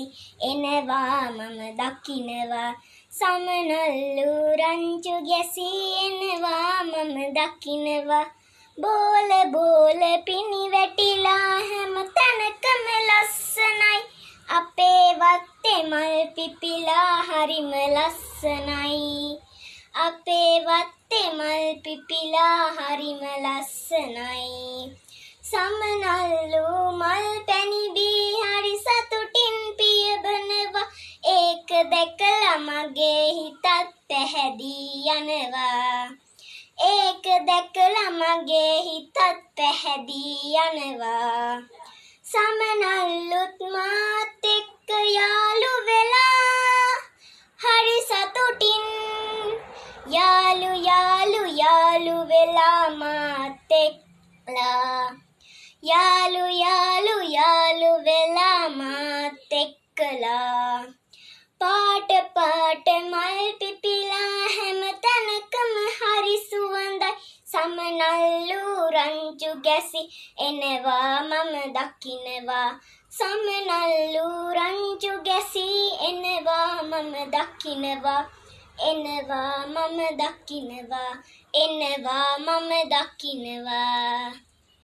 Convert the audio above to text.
ගැසි එනවා මම දකිනවා සමනල්ලු රංචු ගැසි එනවා මම දකිනවා බෝල බෝල පිණි වැටිලා හැම තැනකම ලස්සනයි අපේ වත්තේ මල් පිපිලා හරිම ලස්සනයි අපේ වත්තේ මල් පිපිලා හරිම ලස්සනයි සමනල්ලු මල් පැණි බී හරි සතුටින් පියබනවා ඒක දැකලා මගේ හිතත් පැහැදී යනවා ඒක දැකලා මගේ හිතත් පැහැදී යනවා සමනල්ලුත් මාත් එක්ක යාළු වෙලා හරි සතුටින් යාළු යාළු යාළු වෙලා මාත් එක්කලා යාළු යාළු යාළු වෙලා මාත් එක්කලා පාට පාට මල් පිපිලා හැම තැනකම හරි සුවඳයි සමනල්ලු රංචු ගැසි එනවා මම දකිනවා සමනල්ලු රංචු ගැසි එනවා මම දකිනවා එනවා මම දකිනවා එනවා මම දකිනවා